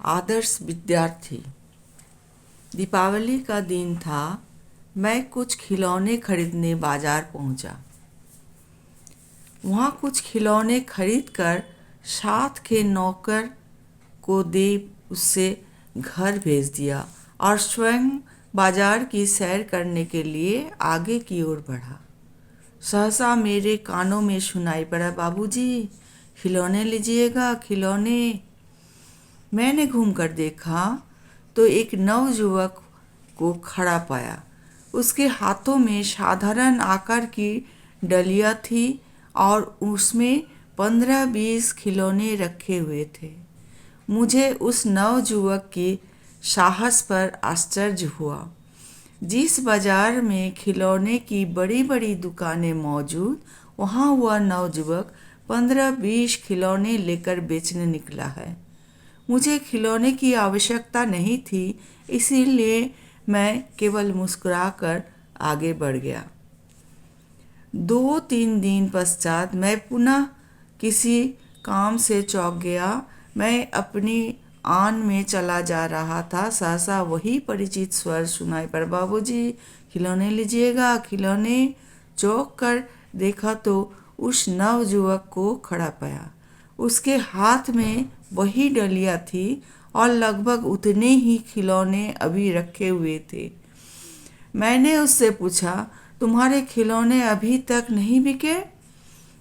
आदर्श विद्यार्थी। दीपावली का दिन था। मैं कुछ खिलौने खरीदने बाजार पहुंचा। वहां कुछ खिलौने खरीदकर साथ के नौकर को दे उससे घर भेज दिया और स्वयं बाजार की सैर करने के लिए आगे की ओर बढ़ा। सहसा मेरे कानों में सुनाई पड़ा, बाबूजी खिलौने लीजिएगा, खिलौने। मैंने घूमकर देखा तो एक नवयुवक को खड़ा पाया। उसके हाथों में साधारण आकार की डलिया थी और उसमें 15-20 खिलौने रखे हुए थे। मुझे उस नवयुवक की साहस पर आश्चर्य हुआ। जिस बाजार में खिलौने की बड़ी बड़ी दुकानें मौजूद, वहाँ वह नवयुवक 15-20 खिलौने लेकर बेचने निकला है। मुझे खिलौने की आवश्यकता नहीं थी, इसीलिए मैं केवल मुस्कुराकर आगे बढ़ गया। 2-3 दिन पश्चात मैं पुनः किसी काम से चौंक गया। मैं अपनी आन में चला जा रहा था। सहसा वही परिचित स्वर सुनाई पड़ा, बाबूजी खिलौने लीजिएगा, खिलौने। चौंक कर देखा तो उस नवयुवक को खड़ा पाया। उसके हाथ में वही डलिया थी और लगभग उतने ही खिलौने अभी रखे हुए थे। मैंने उससे पूछा, तुम्हारे खिलौने अभी तक नहीं बिके?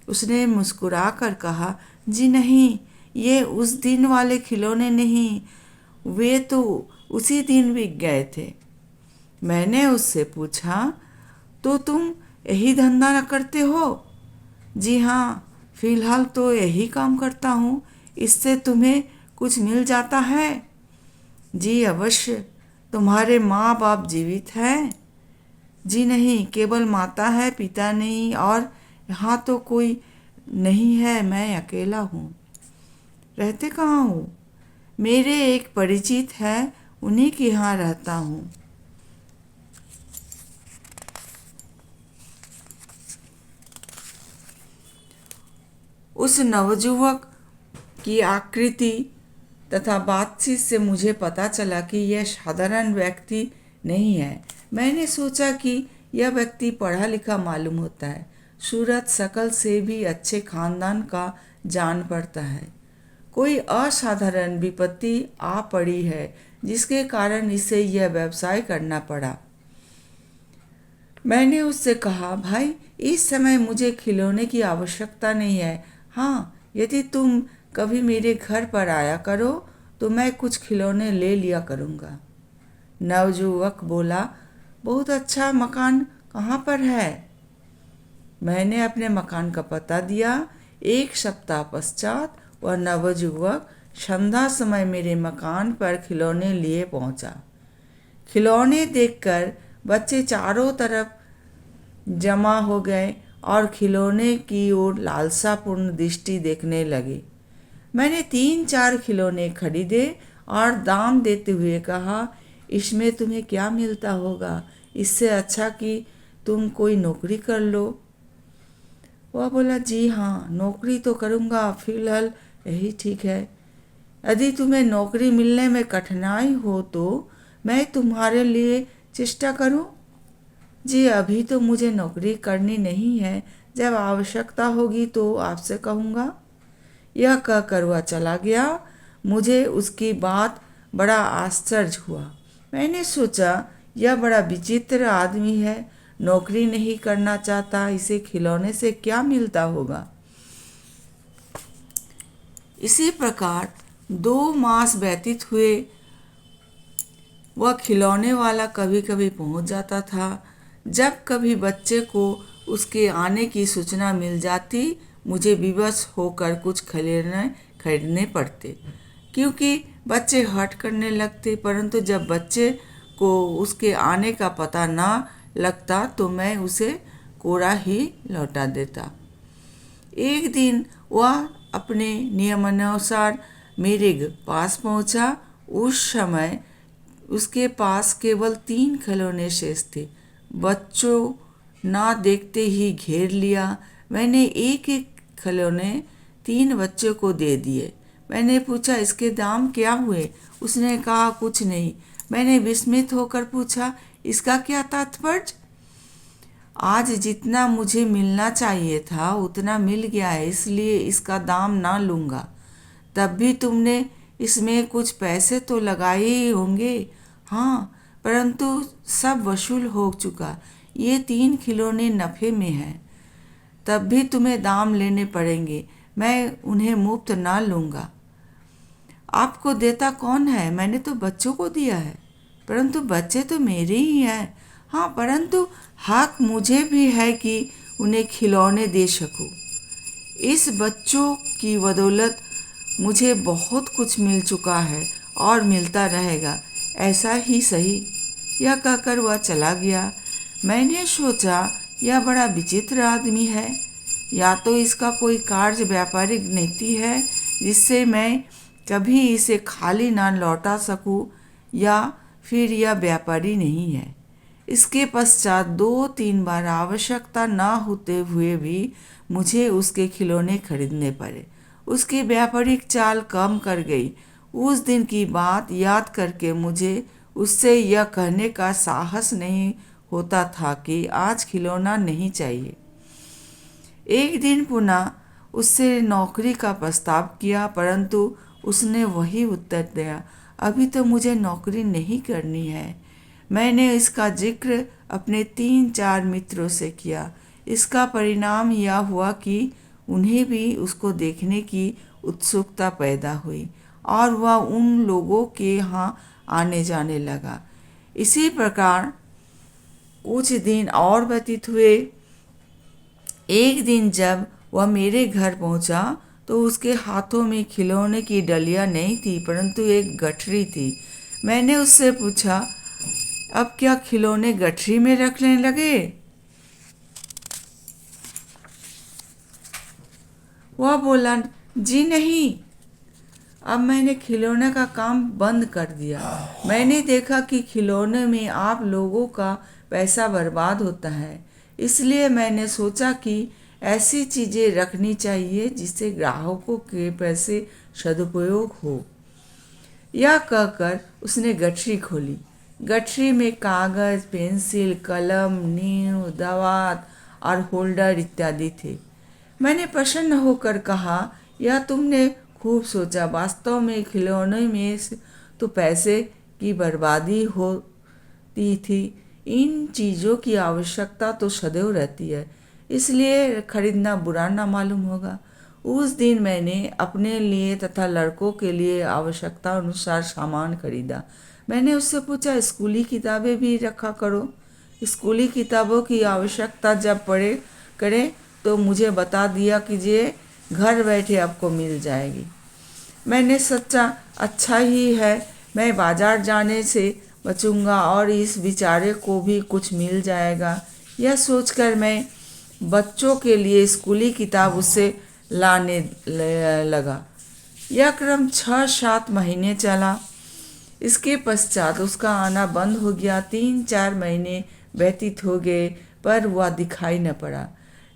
उसने मुस्कुराकर कहा, जी नहीं, ये उस दिन वाले खिलौने नहीं, वे तो उसी दिन बिक गए थे। मैंने उससे पूछा, तो तुम यही धंधा न करते हो? जी हाँ, फिलहाल तो यही काम करता हूँ। इससे तुम्हें कुछ मिल जाता है? जी अवश्य। तुम्हारे माँ बाप जीवित हैं? जी नहीं, केवल माता है, पिता नहीं, और यहाँ तो कोई नहीं है, मैं अकेला हूँ। रहते कहाँ हो? मेरे एक परिचित है, उन्हीं के यहाँ रहता हूँ। उस नवयुवक की आकृति तथा बातचीत से मुझे पता चला कि यह साधारण व्यक्ति नहीं है। मैंने सोचा कि यह व्यक्ति पढ़ा लिखा मालूम होता है। सूरत शकल से भी अच्छे खानदान का जान पड़ता है। कोई असाधारण विपत्ति आ पड़ी है जिसके कारण इसे यह व्यवसाय करना पड़ा। मैंने उससे कहा, भाई इस समय मुझे खिलौने की आवश्यकता नहीं है। हाँ, यदि तुम कभी मेरे घर पर आया करो तो मैं कुछ खिलौने ले लिया करूँगा। नवयुवक बोला, बहुत अच्छा, मकान कहाँ पर है? मैंने अपने मकान का पता दिया। 1 सप्ताह पश्चात वह नवयुवक संध्या समय मेरे मकान पर खिलौने लिए पहुंचा। खिलौने देखकर बच्चे चारों तरफ जमा हो गए और खिलौने की ओर लालसापूर्ण दृष्टि देखने लगे। मैंने 3-4 खिलौने खरीदे और दाम देते हुए कहा, इसमें तुम्हें क्या मिलता होगा? इससे अच्छा कि तुम कोई नौकरी कर लो। वह बोला, जी हाँ, नौकरी तो करूँगा, फिलहाल यही ठीक है। यदि तुम्हें नौकरी मिलने में कठिनाई हो तो मैं तुम्हारे लिए चेष्टा करूं? जी अभी तो मुझे नौकरी करनी नहीं है, जब आवश्यकता होगी तो आपसे कहूँगा। यह कहकर वह चला गया। मुझे उसकी बात बड़ा आश्चर्य हुआ। मैंने सोचा, यह बड़ा विचित्र आदमी है, नौकरी नहीं करना चाहता, इसे खिलौने से क्या मिलता होगा। इसी प्रकार 2 मास व्यतीत हुए। वह खिलौने वाला कभी कभी पहुंच जाता था। जब कभी बच्चे को उसके आने की सूचना मिल जाती, मुझे विवश होकर कुछ खिलौने खरीदने पड़ते, क्योंकि बच्चे हट करने लगते। परंतु जब बच्चे को उसके आने का पता ना लगता तो मैं उसे कोरा ही लौटा देता। एक दिन वह अपने नियमानुसार मेरे पास पहुंचा। उस समय उसके पास केवल 3 खिलौने शेष थे। बच्चों ना देखते ही घेर लिया। मैंने एक एक खिलौने 3 बच्चों को दे दिए। मैंने पूछा, इसके दाम क्या हुए? उसने कहा, कुछ नहीं। मैंने विस्मित होकर पूछा, इसका क्या तात्पर्य? आज जितना मुझे मिलना चाहिए था उतना मिल गया है, इसलिए इसका दाम ना लूँगा। तब भी तुमने इसमें कुछ पैसे तो लगाए ही होंगे। हाँ, परंतु सब वसूल हो चुका। ये 3 खिलौने नफ़े में हैं। तब भी तुम्हें दाम लेने पड़ेंगे, मैं उन्हें मुफ्त ना लूँगा। आपको देता कौन है? मैंने तो बच्चों को दिया है। परंतु बच्चे तो मेरे ही हैं। हाँ, परंतु हक मुझे भी है कि उन्हें खिलौने दे सकूं। इस बच्चों की बदौलत मुझे बहुत कुछ मिल चुका है और मिलता रहेगा, ऐसा ही सही। यह कहकर वह चला गया। मैंने सोचा, यह बड़ा विचित्र आदमी है। या तो इसका कोई कार्य व्यापारिक नीति है जिससे मैं कभी इसे खाली ना लौटा सकूं, या फिर यह व्यापारी नहीं है। इसके पश्चात 2-3 बार आवश्यकता ना होते हुए भी मुझे उसके खिलौने खरीदने पड़े। उसकी व्यापारिक चाल कम कर गई। उस दिन की बात याद करके मुझे उससे यह कहने का साहस नहीं होता था कि आज खिलौना नहीं चाहिए। एक दिन पुनः उससे नौकरी का प्रस्ताव किया, परंतु उसने वही उत्तर दिया, अभी तो मुझे नौकरी नहीं करनी है। मैंने इसका जिक्र अपने 3-4 मित्रों से किया। इसका परिणाम यह हुआ कि उन्हें भी उसको देखने की उत्सुकता पैदा हुई और वह उन लोगों के यहाँ आने जाने लगा। इसी प्रकार कुछ दिन और व्यतीत हुए। एक दिन जब वह मेरे घर पहुंचा तो उसके हाथों में खिलौने की डलियां नहीं थी, परंतु एक गठरी थी। मैंने उससे पूछा, अब क्या खिलौने गठरी में रखने लगे? वह बोला, जी नहीं, अब मैंने खिलौने का काम बंद कर दिया। मैंने देखा कि खिलौने में आप लोगों का पैसा बर्बाद होता है, इसलिए मैंने सोचा कि ऐसी चीज़ें रखनी चाहिए जिससे ग्राहकों के पैसे सदुपयोग हो। यह कहकर उसने गठरी खोली। गठरी में कागज़, पेंसिल, कलम, नीव, दवात और होल्डर इत्यादि थे। मैंने प्रसन्न होकर कहा, यह तुमने खूब सोचा। वास्तव में खिलौने में तो पैसे की बर्बादी होती थी। इन चीज़ों की आवश्यकता तो सदैव रहती है, इसलिए खरीदना बुरा ना मालूम होगा। उस दिन मैंने अपने लिए तथा लड़कों के लिए आवश्यकता अनुसार सामान खरीदा। मैंने उससे पूछा, स्कूली किताबें भी रखा करो। स्कूली किताबों की आवश्यकता जब पड़े करे तो मुझे बता दिया कीजिए, घर बैठे आपको मिल जाएगी। मैंने सोचा, अच्छा ही है, मैं बाजार जाने से बचूंगा और इस बेचारे को भी कुछ मिल जाएगा। यह सोचकर मैं बच्चों के लिए स्कूली किताब उससे लाने लगा। यह क्रम 6-7 महीने चला। इसके पश्चात उसका आना बंद हो गया। 3-4 महीने व्यतीत हो गए, पर वह दिखाई न पड़ा।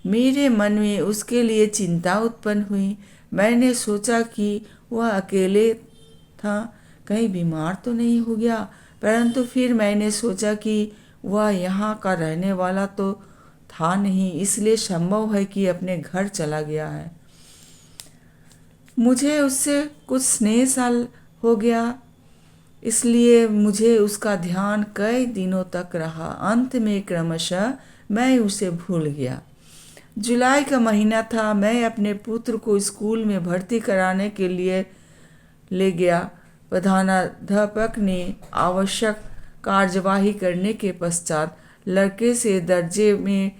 मेरे मन में उसके लिए चिंता उत्पन्न हुई। मैंने सोचा कि वह अकेले था, कहीं बीमार तो नहीं हो गया। परंतु फिर मैंने सोचा कि वह यहाँ का रहने वाला तो था नहीं, इसलिए संभव है कि अपने घर चला गया है। मुझे उससे कुछ स्नेह साल हो गया, इसलिए मुझे उसका ध्यान कई दिनों तक रहा। अंत में क्रमशः मैं उसे भूल गया। जुलाई का महीना था। मैं अपने पुत्र को स्कूल में भर्ती कराने के लिए ले गया। प्रधानाध्यापक ने आवश्यक कार्यवाही करने के पश्चात लड़के से दर्जे में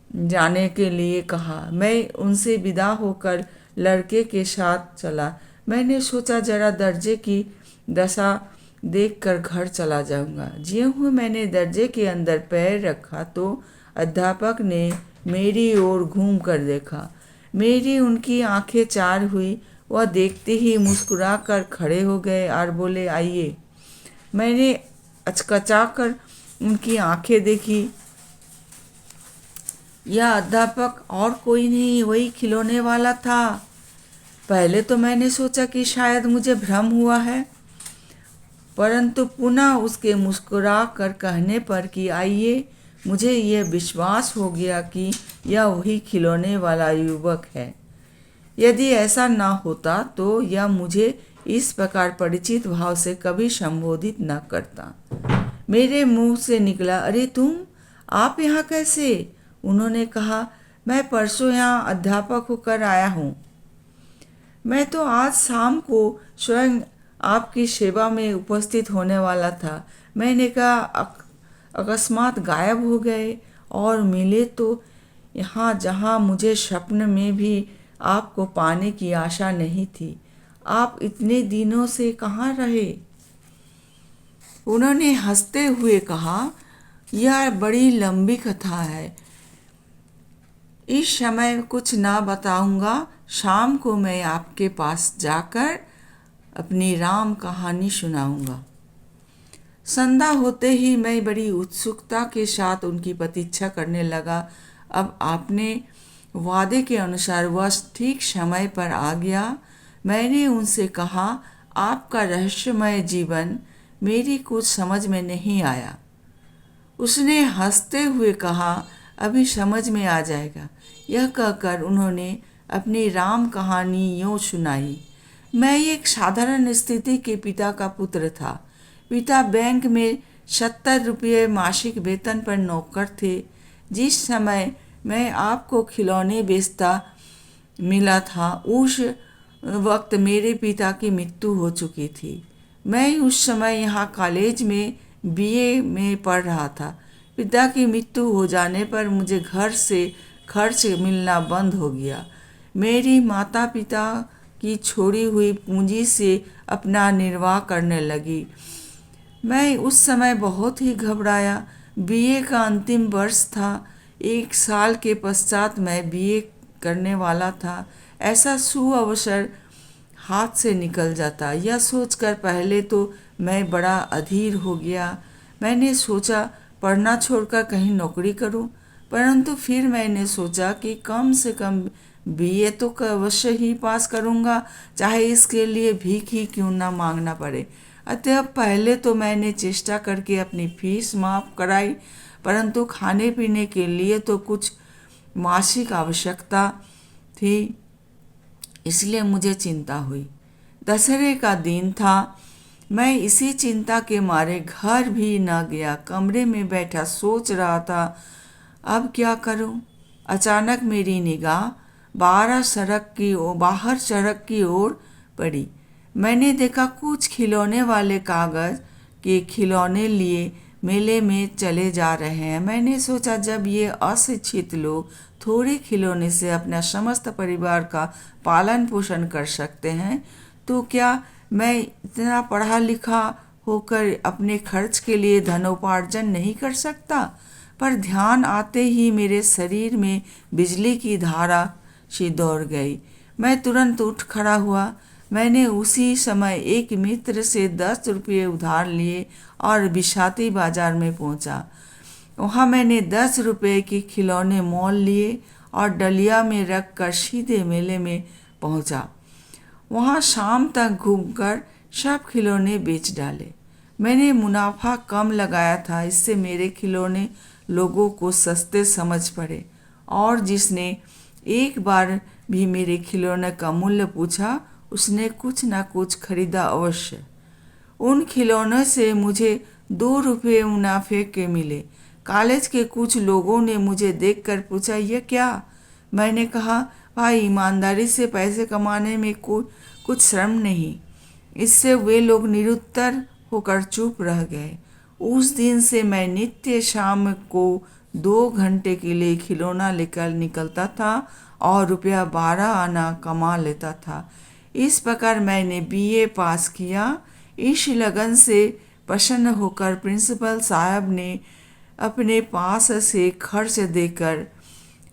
जाने के लिए कहा। मैं उनसे विदा होकर लड़के के साथ चला। मैंने सोचा, जरा दर्जे की दशा देखकर घर चला जाऊंगा। ज्यों ही मैंने दर्जे के अंदर पैर रखा तो अध्यापक ने मेरी ओर घूम कर देखा। मेरी उनकी आंखें चार हुई। वह देखते ही मुस्कुराकर खड़े हो गए और बोले, आइए। मैंने अचकचाकर उनकी आंखें देखी। यह अध्यापक और कोई नहीं, वही खिलौने वाला था। पहले तो मैंने सोचा कि शायद मुझे भ्रम हुआ है, परंतु पुनः उसके मुस्कुरा कर कहने पर कि आइए, मुझे यह विश्वास हो गया कि यह वही खिलौने वाला युवक है। यदि ऐसा ना होता तो यह मुझे इस प्रकार परिचित भाव से कभी संबोधित न करता। मेरे मुंह से निकला, अरे तुम, आप यहाँ कैसे? उन्होंने कहा, मैं परसों यहाँ अध्यापक होकर आया हूँ। मैं तो आज शाम को स्वयं आपकी सेवा में उपस्थित होने वाला था। मैंने कहा, अकस्मात गायब हो गए और मिले तो यहाँ जहाँ मुझे स्वप्न में भी आपको पाने की आशा नहीं थी। आप इतने दिनों से कहाँ रहे? उन्होंने हंसते हुए कहा, यह बड़ी लंबी कथा है, इस समय कुछ ना बताऊंगा। शाम को मैं आपके पास जाकर अपनी राम कहानी सुनाऊंगा। संध्या होते ही मैं बड़ी उत्सुकता के साथ उनकी प्रतीक्षा करने लगा। अब आपने वादे के अनुसार वह ठीक समय पर आ गया। मैंने उनसे कहा, आपका रहस्यमय जीवन मेरी कुछ समझ में नहीं आया। उसने हंसते हुए कहा, अभी समझ में आ जाएगा। यह कहकर उन्होंने अपनी राम कहानी यूँ सुनाई। मैं एक साधारण स्थिति के पिता का पुत्र था। पिता बैंक में 70 रुपये मासिक वेतन पर नौकर थे। जिस समय मैं आपको खिलौने बेचता मिला था, उस वक्त मेरे पिता की मृत्यु हो चुकी थी। मैं उस समय यहाँ कॉलेज में बीए में पढ़ रहा था। पिता की मृत्यु हो जाने पर मुझे घर से खर्च मिलना बंद हो गया। मेरी माता पिता की छोड़ी हुई पूंजी से अपना निर्वाह करने लगी। मैं उस समय बहुत ही घबराया। बीए का अंतिम वर्ष था। 1 साल के पश्चात मैं बीए करने वाला था। ऐसा सुअवसर हाथ से निकल जाता, यह सोचकर पहले तो मैं बड़ा अधीर हो गया। मैंने सोचा पढ़ना छोड़कर कहीं नौकरी करूं, परंतु फिर मैंने सोचा कि कम से कम बीए तो अवश्य ही पास करूंगा, चाहे इसके लिए भीख ही क्यों ना मांगना पड़े। अतः पहले तो मैंने चेष्टा करके अपनी फीस माफ कराई, परंतु खाने पीने के लिए तो कुछ मासिक आवश्यकता थी, इसलिए मुझे चिंता हुई। दशहरे का दिन था। मैं इसी चिंता के मारे घर भी न गया। कमरे में बैठा सोच रहा था, अब क्या करूं? अचानक मेरी निगाह बाहर सड़क की ओर पड़ी। मैंने देखा कुछ खिलौने वाले कागज के खिलौने लिए मेले में चले जा रहे हैं। मैंने सोचा, जब ये अशिक्षित लोग थोड़े खिलौने से अपना समस्त परिवार का पालन पोषण कर सकते हैं, तो क्या मैं इतना पढ़ा लिखा होकर अपने खर्च के लिए धनोपार्जन नहीं कर सकता? पर ध्यान आते ही मेरे शरीर में बिजली की धारा सी दौड़ गई। मैं तुरंत उठ खड़ा हुआ। मैंने उसी समय एक मित्र से 10 रुपये उधार लिए और बिसाती बाजार में पहुंचा। वहां मैंने 10 रुपये के खिलौने मोल लिए और डलिया में रख कर सीधे मेले में पहुंचा। वहां शाम तक घूमकर सब खिलौने बेच डाले। मैंने मुनाफा कम लगाया था, इससे मेरे खिलौने लोगों को सस्ते समझ पड़े, और जिसने एक बार भी मेरे खिलौने का मूल्य पूछा, उसने कुछ ना कुछ खरीदा अवश्य। उन खिलौनों से मुझे 2 रुपये मुनाफे के मिले। कॉलेज के कुछ लोगों ने मुझे देखकर पूछा, यह क्या? मैंने कहा, भाई, ईमानदारी से पैसे कमाने में कुछ शर्म नहीं। इससे वे लोग निरुत्तर होकर चुप रह गए। उस दिन से मैं नित्य शाम को 2 घंटे के लिए खिलौना लेकर निकलता था और रुपया 12 आना कमा लेता था। इस प्रकार मैंने बीए पास किया। इस लगन से प्रसन्न होकर प्रिंसिपल साहब ने अपने पास से खर्च देकर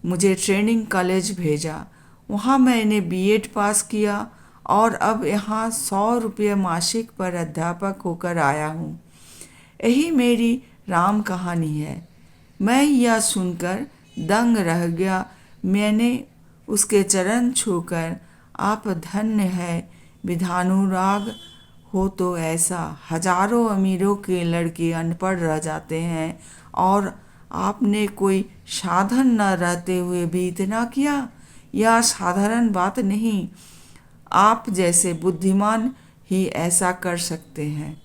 मुझे ट्रेनिंग कॉलेज भेजा। वहाँ मैंने बीएड पास किया और अब यहाँ 100 रुपये मासिक पर अध्यापक होकर आया हूँ। यही मेरी राम कहानी है। मैं यह सुनकर दंग रह गया। मैंने उसके चरण छूकर आप धन्य है, विधानुराग हो तो ऐसा। हजारों अमीरों के लड़के अनपढ़ रह जाते हैं और आपने कोई साधन न रहते हुए भी इतना किया। यह साधारण बात नहीं, आप जैसे बुद्धिमान ही ऐसा कर सकते हैं।